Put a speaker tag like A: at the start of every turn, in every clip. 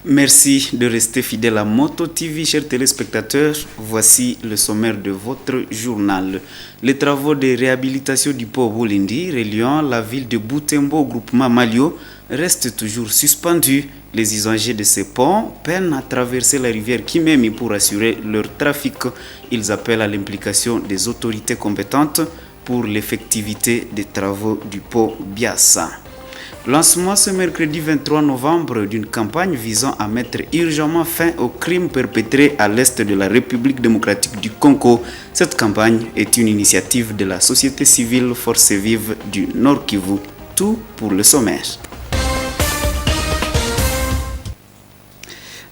A: Merci de rester fidèle à Moto TV, chers téléspectateurs. Voici le sommaire de votre journal. Les travaux de réhabilitation du pont Bolindi, reliant la ville de Butembo au groupement Malio, restent toujours suspendus. Les usagers de ces ponts peinent à traverser la rivière Kimemi pour assurer leur trafic. Ils appellent à l'implication des autorités compétentes pour l'effectivité des travaux du pont Biassa. Lancement ce mercredi 23 novembre d'une campagne visant à mettre urgemment fin aux crimes perpétrés à l'est de la République démocratique du Congo. Cette campagne est une initiative de la société civile Forces Vives du Nord Kivu. Tout pour le sommaire.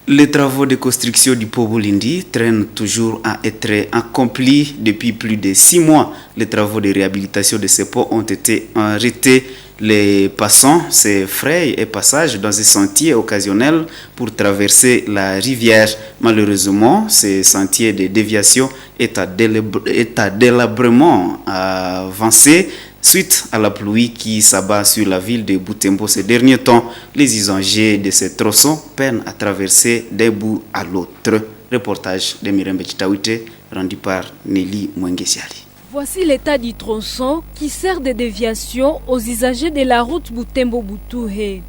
A: Les travaux de construction du pont Bolindi traînent toujours à être accomplis depuis plus de 6 mois. Les travaux de réhabilitation de ces ponts ont été arrêtés. Les passants se frayent et passage dans un sentier occasionnel pour traverser la rivière. Malheureusement, ce sentier de déviation est à délabrement avancé suite à la pluie qui s'abat sur la ville de Butembo ces derniers temps. Les usagers de ces tronçons peinent à traverser d'un bout à l'autre. Reportage de Mirembe Chitawite rendu par Nelly Mwengesiali.
B: Voici l'état du tronçon qui sert de déviation aux usagers de la route Butembo-Butuhe.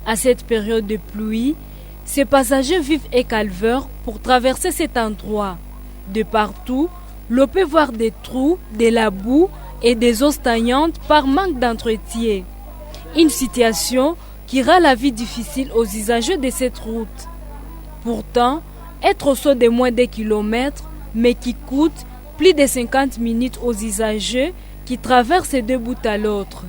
B: À cette période de pluie, ces passagers vivent et calvaire pour traverser cet endroit. De partout, l'on peut voir des trous, de la boue et des eaux stagnantes par manque d'entretien. Une situation qui rend la vie difficile aux usagers de cette route. Pourtant, être au saut de moins de kilomètres, mais qui coûte plus de 50 minutes aux usagers qui traversent de bout à l'autre.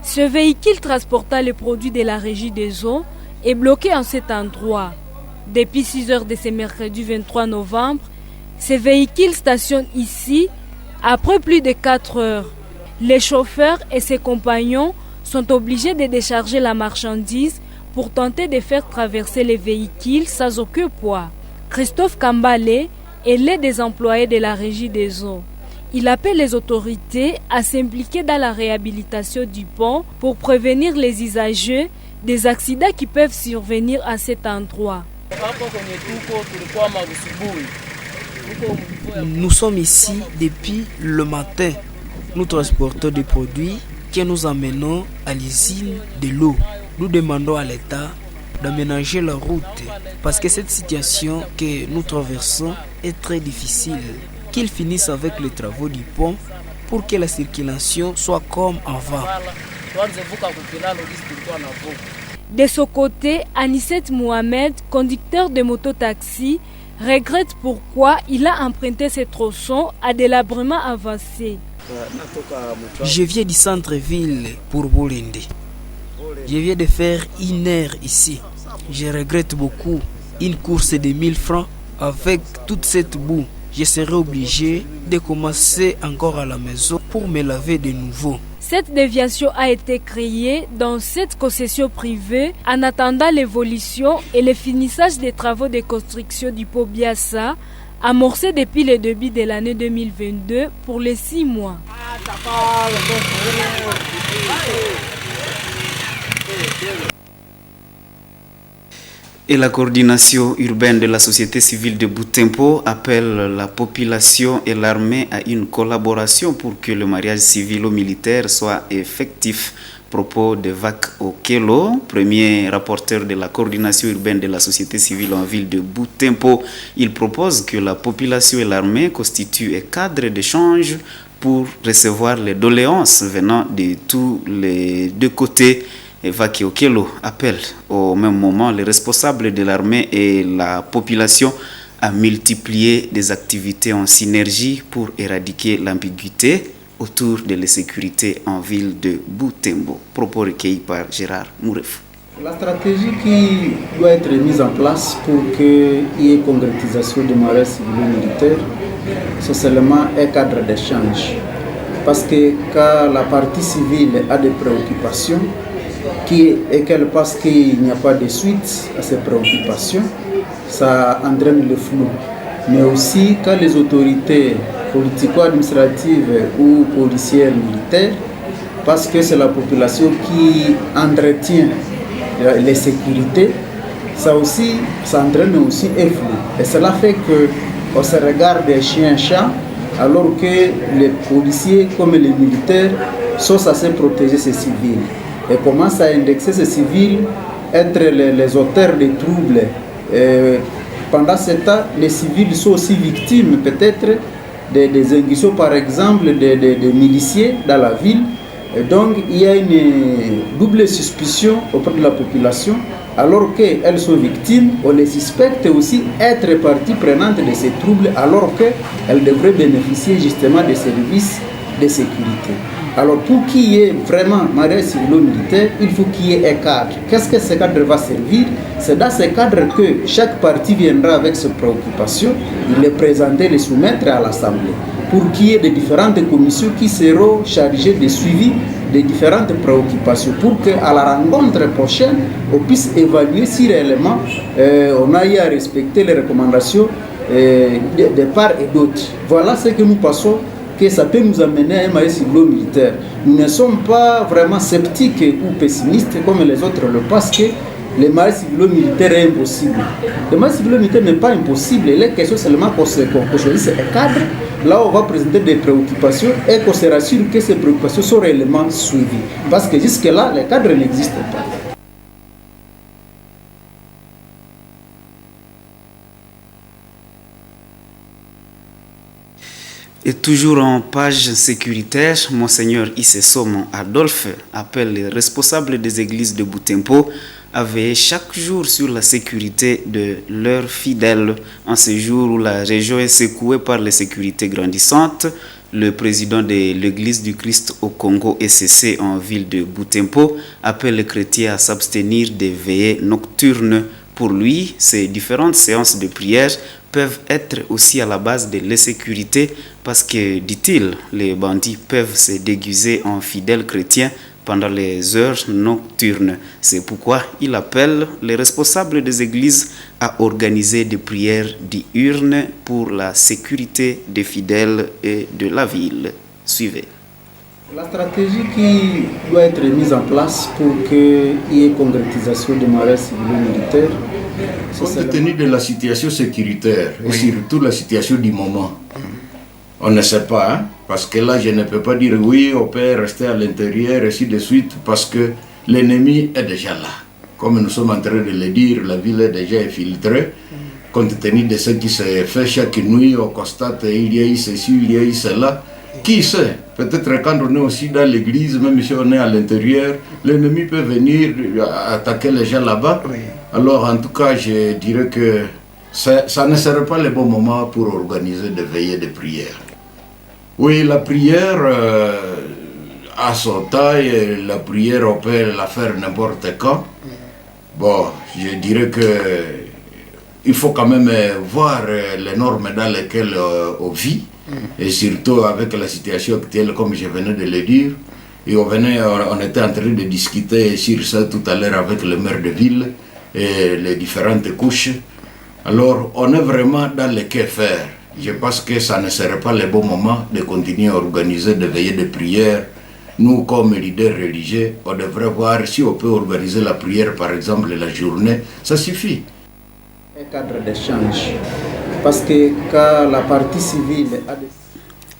B: Ce véhicule transportant les produits de la régie des eaux est bloqué en cet endroit. Depuis 6 heures de ce mercredi 23 novembre, ce véhicule stationne ici après plus de 4 heures. Les chauffeurs et ses compagnons sont obligés de décharger la marchandise pour tenter de faire traverser les véhicules sans aucun poids. Christophe Kambale est l'un des employés de la régie des eaux. Il appelle les autorités à s'impliquer dans la réhabilitation du pont pour prévenir les usagers des accidents qui peuvent survenir à cet endroit.
C: Nous sommes ici depuis le matin. Nous transportons des produits que nous amenons à l'usine de l'eau. Nous demandons à l'État d'aménager la route parce que cette situation que nous traversons est très difficile. Qu'ils finissent avec les travaux du pont pour que la circulation soit comme avant.
B: De son côté, Anicette Mohamed, conducteur de mototaxi, regrette pourquoi il a emprunté ce tronçon à délabrement avancé.
C: Je viens du centre-ville pour Bolindi. Je viens de faire 1 heure ici. Je regrette beaucoup une course de 1000 francs avec toute cette boue. Je serai obligé de commencer encore à la maison pour me laver de nouveau.
B: Cette déviation a été créée dans cette concession privée en attendant l'évolution et le finissage des travaux de construction du pont Biassa, amorcé depuis le début de l'année 2022 pour les 6 mois.
A: Et la coordination urbaine de la société civile de Butembo appelle la population et l'armée à une collaboration pour que le mariage civilo-militaire soit effectif. Propos de Vac Okelo, premier rapporteur de la coordination urbaine de la société civile en ville de Butembo. Il propose que la population et l'armée constituent un cadre d'échange pour recevoir les doléances venant de tous les deux côtés. Vaki Okelo appelle au même moment les responsables de l'armée et la population à multiplier des activités en synergie pour éradiquer l'ambiguïté autour de la sécurité en ville de Butembo. Propos recueillis par Gérard Mouref.
D: La stratégie qui doit être mise en place pour qu'il y ait concrétisation des mariages civilo-militaires, c'est seulement un cadre d'échange. Parce que quand la partie civile a des préoccupations, et qu'elle pense qu'il n'y a pas de suite à ces préoccupations, ça entraîne le flou. Mais aussi quand les autorités politico-administratives ou policières militaires parce que c'est la population qui entretient les sécurités. Ça entraîne aussi un flou. Et cela fait qu'on se regarde des chiens-chats, alors que les policiers comme les militaires sont censés protéger ces civils. Et commencent à indexer ces civils, être les auteurs des troubles. Et pendant ce temps, les civils sont aussi victimes peut-être des incursions, par exemple, des miliciens dans la ville. Et donc, il y a une double suspicion auprès de la population. Alors qu'elles sont victimes, on les suspecte aussi être partie prenante de ces troubles, alors qu'elles devraient bénéficier justement des services de sécurité. Alors, pour qu'il y ait vraiment mariage civilo-militaire, il faut qu'il y ait un cadre. Qu'est-ce que ce cadre va servir? C'est dans ce cadre que chaque parti viendra avec ses préoccupations, il les présenter, les soumettre à l'Assemblée, pour qu'il y ait des différentes commissions qui seront chargées de suivi des différentes préoccupations, pour qu'à la rencontre prochaine, on puisse évaluer si réellement on a eu à respecter les recommandations de part et d'autre. Voilà ce que nous pensons que ça peut nous amener à un mariage civilo-militaire. Nous ne sommes pas vraiment sceptiques ou pessimistes comme les autres le pensent que le mariage civilo-militaire est impossible. Le mariage civilo-militaire n'est pas impossible, il est question seulement qu'on choisisse un cadre, là où on va présenter des préoccupations et qu'on se rassure que ces préoccupations sont réellement suivies. Parce que jusque-là, les cadres n'existent pas.
A: Et toujours en page sécuritaire, Monseigneur Isesomon Adolphe appelle les responsables des églises de Butembo à veiller chaque jour sur la sécurité de leurs fidèles. En ce jour où la région est secouée par les sécurités grandissantes, le président de l'église du Christ au Congo ECC en ville de Butembo appelle les chrétiens à s'abstenir des veillées nocturnes. Pour lui, ces différentes séances de prière peuvent être aussi à la base de l'insécurité parce que, dit-il, les bandits peuvent se déguiser en fidèles chrétiens pendant les heures nocturnes. C'est pourquoi il appelle les responsables des églises à organiser des prières diurnes pour la sécurité des fidèles et de la ville. Suivez.
D: La stratégie qui doit être mise en place pour qu'il y ait concrétisation des mariages civilo-militaires,
E: compte tenu de la situation sécuritaire et surtout la situation du moment, on ne sait pas, hein, parce que là je ne peux pas dire oui, on peut rester à l'intérieur et ainsi de suite, parce que l'ennemi est déjà là. Comme nous sommes en train de le dire, la ville est déjà infiltrée. Compte tenu de ce qui se fait chaque nuit, on constate il y a eu ceci, il y a eu cela. Qui sait? Peut-être quand on est aussi dans l'église, même si on est à l'intérieur, l'ennemi peut venir attaquer les gens là-bas. Oui. Alors en tout cas, je dirais que ça ne serait pas le bon moment pour organiser des veillées de prière. Oui, la prière a son taille, la prière on peut la faire n'importe quand. Bon, je dirais que il faut quand même voir les normes dans lesquelles on vit. Et surtout avec la situation actuelle, comme je venais de le dire, et on était en train de discuter sur ça tout à l'heure avec le maire de ville et les différentes couches. Alors on est vraiment dans le que faire. Je pense que ça ne serait pas le bon moment de continuer à organiser des veillées de prière. Nous, comme leaders religieux, on devrait voir si on peut organiser la prière, par exemple, la journée, ça suffit.
D: Un cadre d'échange. Parce que quand la partie civile a des...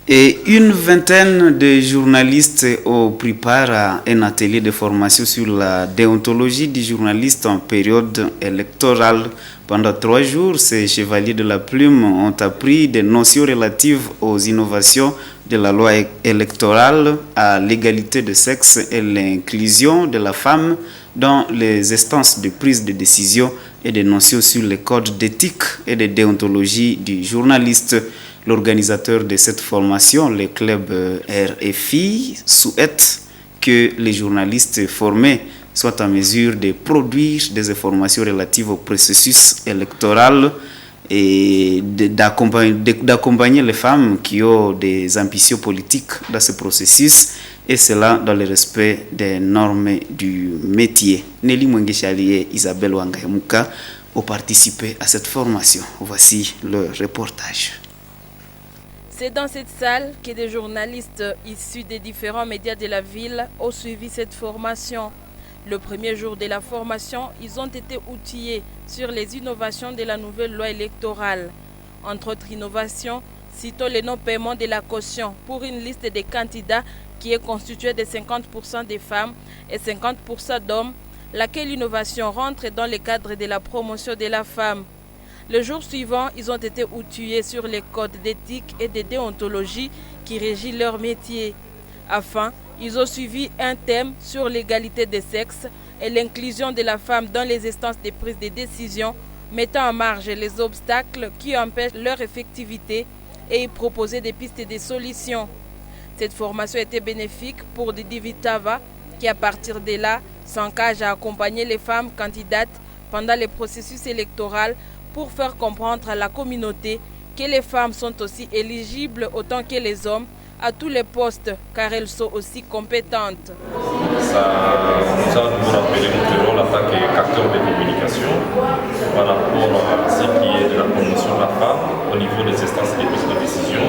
A: Et une vingtaine de journalistes ont pris part à un atelier de formation sur la déontologie du journaliste en période électorale. Pendant 3 jours, ces chevaliers de la plume ont appris des notions relatives aux innovations de la loi électorale, à l'égalité de sexe et l'inclusion de la femme dans les instances de prise de décision et des notions sur les codes d'éthique et de déontologie du journaliste. L'organisateur de cette formation, le club RFI, souhaite que les journalistes formés soient en mesure de produire des informations relatives au processus électoral et d'accompagner les femmes qui ont des ambitions politiques dans ce processus, et cela dans le respect des normes du métier. Nelly Mwengechalie et Isabelle Wangayamuka ont participé à cette formation. Voici le reportage.
F: C'est dans cette salle que des journalistes issus des différents médias de la ville ont suivi cette formation. Le premier jour de la formation, ils ont été outillés sur les innovations de la nouvelle loi électorale. Entre autres innovations, citons le non-paiement de la caution pour une liste de candidats qui est constituée de 50% de femmes et 50% d'hommes, laquelle innovation rentre dans le cadre de la promotion de la femme. Le jour suivant, ils ont été outillés sur les codes d'éthique et de déontologie qui régissent leur métier. Enfin, ils ont suivi un thème sur l'égalité des sexes et l'inclusion de la femme dans les instances de prise de décision, mettant en marge les obstacles qui empêchent leur effectivité et y proposer des pistes de solutions. Cette formation était bénéfique pour Didi Vitava qui, à partir de là, s'engage à accompagner les femmes candidates pendant le processus électoral pour faire comprendre à la communauté que les femmes sont aussi éligibles autant que les hommes à tous les postes car elles sont aussi compétentes.
G: Ça nous a nous rappelé notre rôle en tant qu'acteur de communication par rapport à ce qui est de la promotion de la femme au niveau des instances de prise de décision.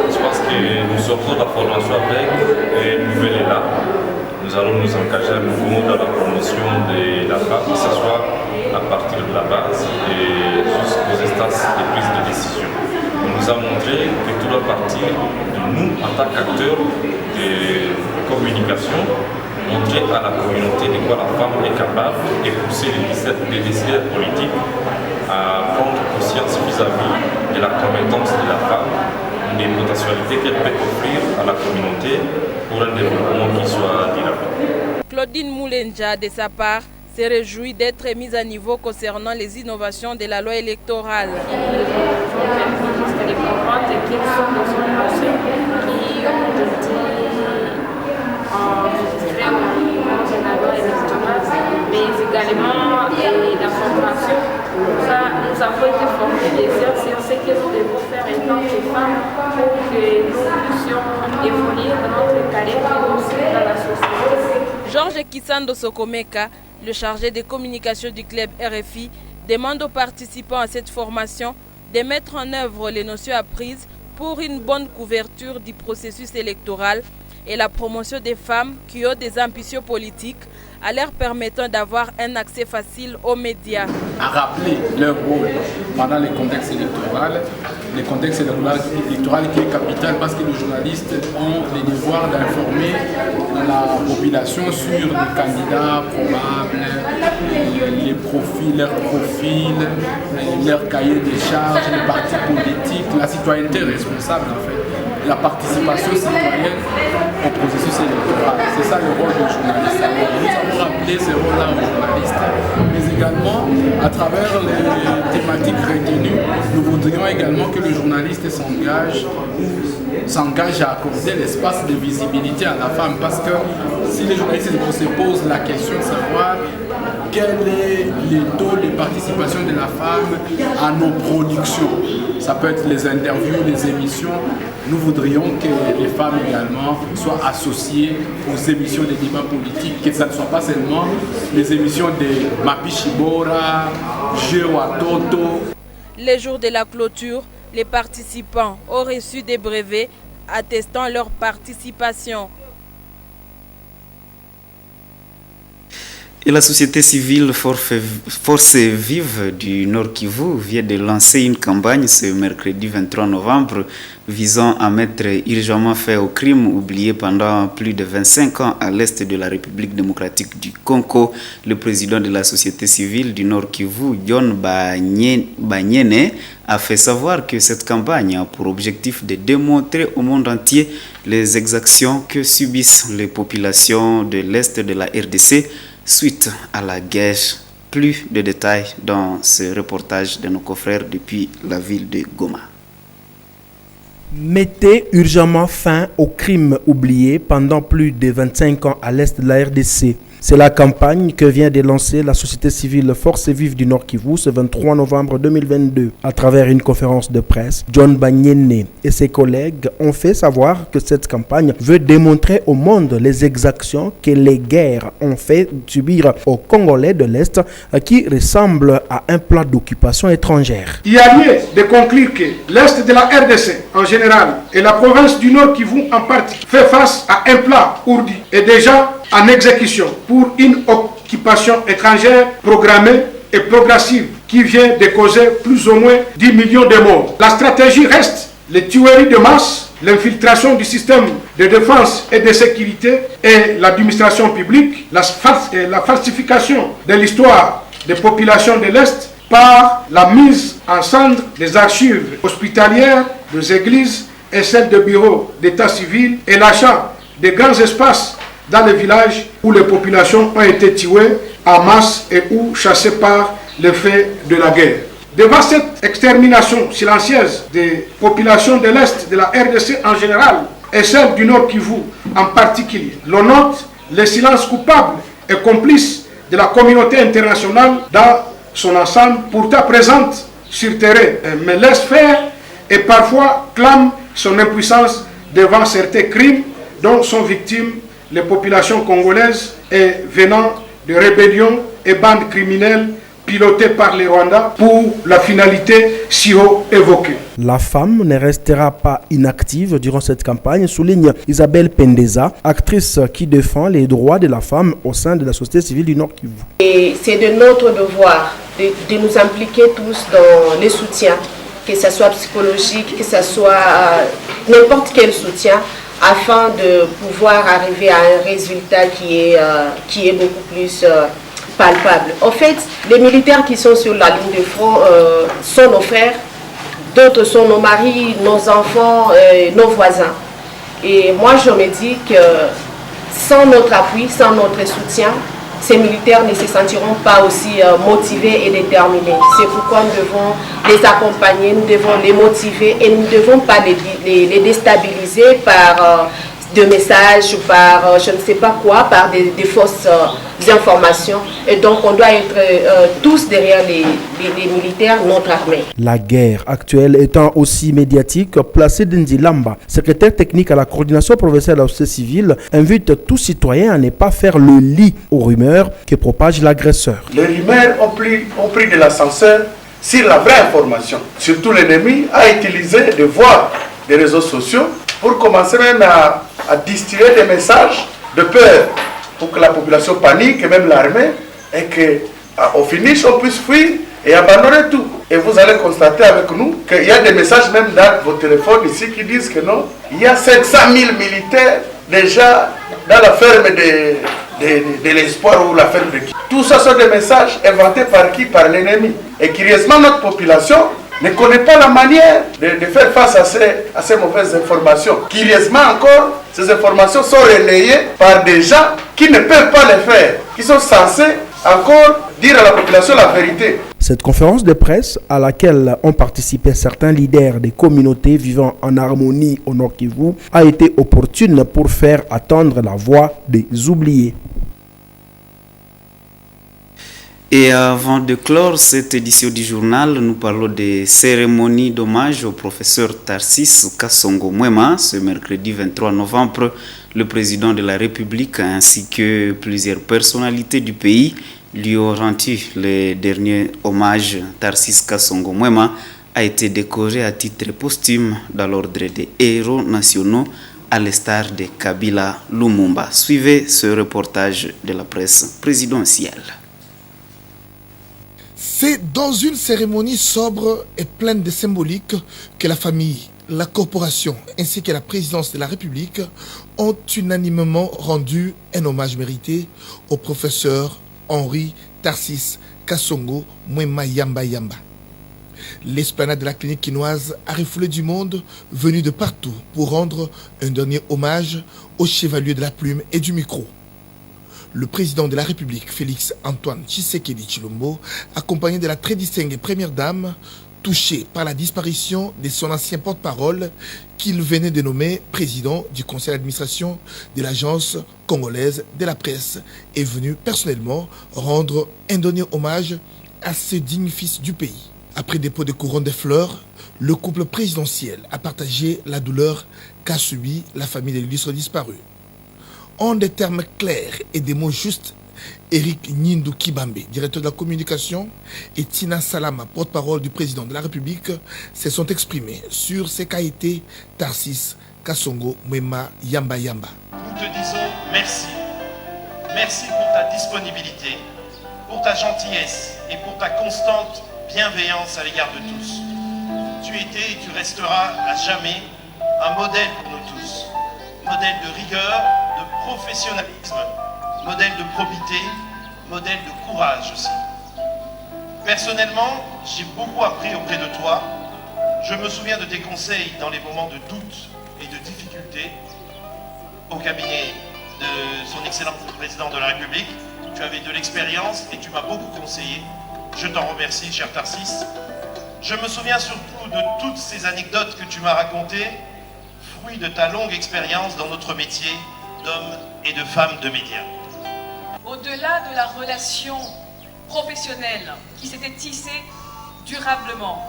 G: Je pense que nous sortons de la formation avec une nouvelle élan. Nous allons nous engager à nouveau dans la promotion de la femme, que ce soit à partir de la base et jusqu'aux instances de prise de décision. On nous a montré que tout doit partir de nous en tant qu'acteurs de communication, montrer à la communauté de quoi la femme est capable et pousser les décideurs politiques à prendre conscience vis-à-vis de la compétence de la femme, des potentialités qu'elle peut offrir à la communauté pour un développement qui soit durable.
F: Claudine Moulenja, de sa part, se réjouit d'être mise à niveau concernant les innovations de la loi électorale.
H: Mais également la formation. Nous avons été formés déjà sur ce que nous devons faire en tant que femmes pour que nous puissions évoluer dans notre carrière et aussi dans la société.
F: Georges Kisando Sokomeka, le chargé de communication du club RFI, demande aux participants à cette formation de mettre en œuvre les notions apprises pour une bonne couverture du processus électoral et la promotion des femmes qui ont des ambitions politiques en leur permettant d'avoir un accès facile aux médias.
I: À rappeler leur rôle pendant les contextes électoraux, qui est capital parce que les journalistes ont le devoir d'informer la population sur les candidats probables, leurs profils, leurs cahiers de charges, les partis politiques, la citoyenneté responsable en fait. La participation citoyenne au processus électoral. C'est ça le rôle du journaliste. Nous avons rappelé ce rôle-là aux journalistes, mais également, à travers les thématiques retenues, nous voudrions également que le journaliste s'engage à accorder l'espace de visibilité à la femme, parce que si les journalistes se posent la question de savoir quel est le taux de participation de la femme à nos productions, ça peut être les interviews, les émissions. Nous voudrions que les femmes également soient associées aux émissions de débats politiques, que ça ne soit pas seulement les émissions de Mapi Shibora, Jewa Toto.
F: Les jours de la clôture, les participants ont reçu des brevets attestant leur participation.
A: Et la société civile Force Vive du Nord Kivu vient de lancer une campagne ce mercredi 23 novembre visant à mettre urgemment fin au crime oublié pendant plus de 25 ans à l'est de la République démocratique du Congo. Le président de la société civile du Nord Kivu, John Banyene, a fait savoir que cette campagne a pour objectif de démontrer au monde entier les exactions que subissent les populations de l'est de la RDC suite à la guerre. Plus de détails dans ce reportage de nos confrères depuis la ville de Goma.
J: Mettez urgemment fin aux crimes oubliés pendant plus de 25 ans à l'est de la RDC. C'est la campagne que vient de lancer la société civile Forces Vives du Nord Kivu ce 23 novembre 2022. À travers une conférence de presse, John Banyene et ses collègues ont fait savoir que cette campagne veut démontrer au monde les exactions que les guerres ont fait subir aux Congolais de l'Est qui ressemblent à un plan d'occupation étrangère.
K: Il y a lieu de conclure que l'Est de la RDC en général et la province du Nord Kivu en partie fait face à un plan ourdi et déjà en exécution pour une occupation étrangère programmée et progressive qui vient de causer plus ou moins 10 millions de morts. La stratégie reste les tueries de masse, l'infiltration du système de défense et de sécurité et l'administration publique, la falsification de l'histoire des populations de l'Est par la mise en cendre des archives hospitalières, des églises et celles de bureaux d'état civil et l'achat de grands espaces dans les villages où les populations ont été tuées en masse et ou chassées par l'effet de la guerre. Devant cette extermination silencieuse des populations de l'Est de la RDC en général et celle du Nord Kivu en particulier, l'on note le silence coupable et complice de la communauté internationale dans son ensemble, pourtant présente sur terrain, mais laisse faire et parfois clame son impuissance devant certains crimes dont sont victimes les populations congolaises et venant de rébellions et bandes criminelles pilotées par les Rwandais pour la finalité si haut évoquée.
J: La femme ne restera pas inactive durant cette campagne, souligne Isabelle Pendeza, actrice qui défend les droits de la femme au sein de la société civile du Nord Kivu.
L: Et c'est de notre devoir de nous impliquer tous dans les soutiens, que ce soit psychologique, que ce soit n'importe quel soutien, afin de pouvoir arriver à un résultat qui est beaucoup plus palpable. En fait, les militaires qui sont sur la ligne de front sont nos frères, d'autres sont nos maris, nos enfants, nos voisins. Et moi, je me dis que sans notre appui, sans notre soutien, ces militaires ne se sentiront pas aussi motivés et déterminés. C'est pourquoi nous devons les accompagner, nous devons les motiver et nous ne devons pas les déstabiliser par des messages ou par je ne sais pas quoi, par des fausses informations. Et donc on doit être tous derrière les militaires, notre armée.
J: La guerre actuelle étant aussi médiatique, Placé Ndilamba, secrétaire technique à la coordination provinciale de la société civile, invite tout citoyen à ne pas faire le lit aux rumeurs que propage l'agresseur.
M: Les rumeurs ont pris de l'ascenseur sur la vraie information. Surtout l'ennemi a utilisé des voies des réseaux sociaux pour commencer même à distiller des messages de peur pour que la population panique et même l'armée et qu'au finish on puisse fuir et abandonner tout. Et vous allez constater avec nous qu'il y a des messages même dans vos téléphones ici qui disent que non, il y a 700 000 militaires déjà dans la ferme de l'espoir ou la ferme de qui. Tout ça sont des messages inventés par qui? Par l'ennemi. Et curieusement, notre population ne connaît pas la manière de faire face à ces mauvaises informations. Curieusement encore, ces informations sont relayées par des gens qui ne peuvent pas les faire, qui sont censés encore dire à la population la vérité.
J: Cette conférence de presse, à laquelle ont participé certains leaders des communautés vivant en harmonie au Nord Kivu, a été opportune pour faire attendre la voix des oubliés.
A: Et avant de clore cette édition du journal, nous parlons des cérémonies d'hommage au professeur Tarsis Kasongo Mwema. Ce mercredi 23 novembre, le président de la République ainsi que plusieurs personnalités du pays lui ont rendu le dernier hommage. Tarsis Kasongo Mwema a été décoré à titre posthume dans l'ordre des héros nationaux à l'instar de Kabila Lumumba. Suivez ce reportage de la presse présidentielle.
N: C'est dans une cérémonie sobre et pleine de symbolique que la famille, la corporation ainsi que la présidence de la République ont unanimement rendu un hommage mérité au professeur Henri Tarsis Kasongo Mwema Yamba Yamba. L'esplanade de la clinique quinoise a refoulé du monde venu de partout pour rendre un dernier hommage au chevalier de la plume et du micro. Le président de la République, Félix Antoine Tshisekedi Tshilombo, accompagné de la très distinguée première dame, touché par la disparition de son ancien porte-parole qu'il venait de nommer président du conseil d'administration de l'agence congolaise de la presse, est venu personnellement rendre un dernier hommage à ce digne fils du pays. Après dépôt de couronne de fleurs, le couple présidentiel a partagé la douleur qu'a subi la famille de l'illustre disparu. En des termes clairs et des mots justes, Eric Nyindu Kibambe, directeur de la communication, et Tina Salama, porte-parole du président de la République, se sont exprimés sur ce qu'a été Tarsis Kasongo Mwema Yamba Yamba.
O: Nous te disons merci. Merci pour ta disponibilité, pour ta gentillesse et pour ta constante bienveillance à l'égard de tous. Tu étais et tu resteras à jamais un modèle pour nous tous. Modèle de rigueur, de professionnalisme, modèle de probité, modèle de courage aussi. Personnellement, j'ai beaucoup appris auprès de toi. Je me souviens de tes conseils dans les moments de doute et de difficulté au cabinet de son Excellence le Président de la République. Tu avais de l'expérience et tu m'as beaucoup conseillé. Je t'en remercie, cher Tarsis. Je me souviens surtout de toutes ces anecdotes que tu m'as racontées, fruit de ta longue expérience dans notre métier d'homme et de femme de médias.
P: Au-delà de la relation professionnelle qui s'était tissée durablement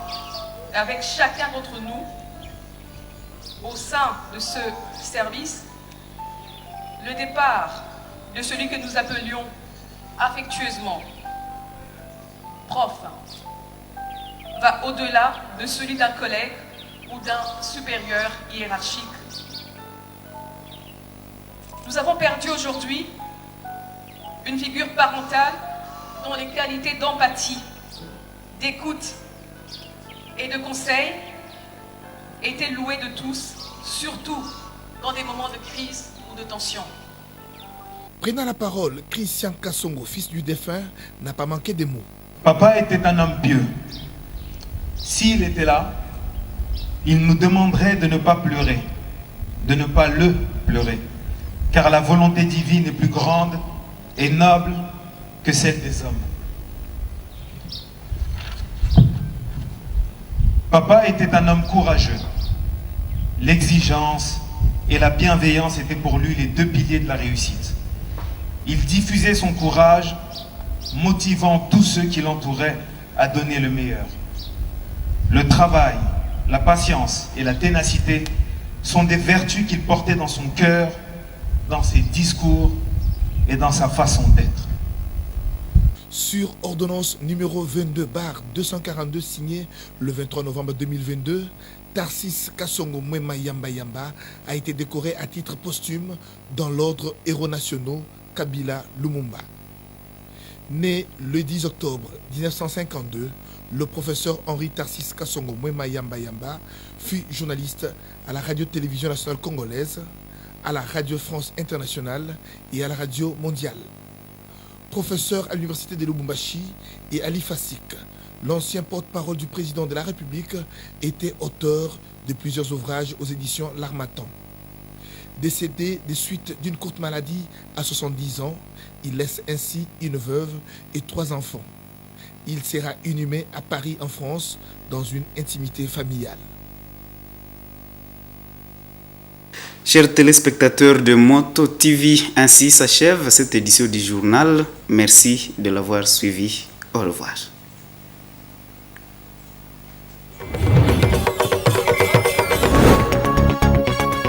P: avec chacun d'entre nous au sein de ce service, le départ de celui que nous appelions affectueusement prof va au-delà de celui d'un collègue ou d'un supérieur hiérarchique. Nous avons perdu aujourd'hui une figure parentale dont les qualités d'empathie, d'écoute et de conseil étaient louées de tous, surtout dans des moments de crise ou de tension.
N: Prenant la parole, Christian Kasongo, fils du défunt, n'a pas manqué de mots.
Q: Papa était un homme pieux. S'il était là, il nous demanderait de ne pas pleurer, de ne pas le pleurer, car la volonté divine est plus grande et noble que celle des hommes. Papa était un homme courageux. L'exigence et la bienveillance étaient pour lui les deux piliers de la réussite. Il diffusait son courage, motivant tous ceux qui l'entouraient à donner le meilleur. Le travail, la patience et la ténacité sont des vertus qu'il portait dans son cœur, dans ses discours et dans sa façon d'être.
N: Sur ordonnance numéro 22/242 signée le 23 novembre 2022, Tarsis Kasongo Mwema Yamba Yamba a été décoré à titre posthume dans l'ordre Héros nationaux Kabila Lumumba. Né le 10 octobre 1952, le professeur Henri Tarsis Kasongo Mwema Yamba Yamba fut journaliste à la radio-télévision nationale congolaise, à la Radio France Internationale et à la Radio Mondiale. Professeur à l'université de Lubumbashi, et Ali Fassik, l'ancien porte-parole du président de la République, était auteur de plusieurs ouvrages aux éditions L'Harmattan. Décédé des suites d'une courte maladie à 70 ans, il laisse ainsi une veuve et 3 enfants. Il sera inhumé à Paris en France dans une intimité familiale.
A: Chers téléspectateurs de Moto TV, ainsi s'achève cette édition du journal. Merci de l'avoir suivi. Au revoir.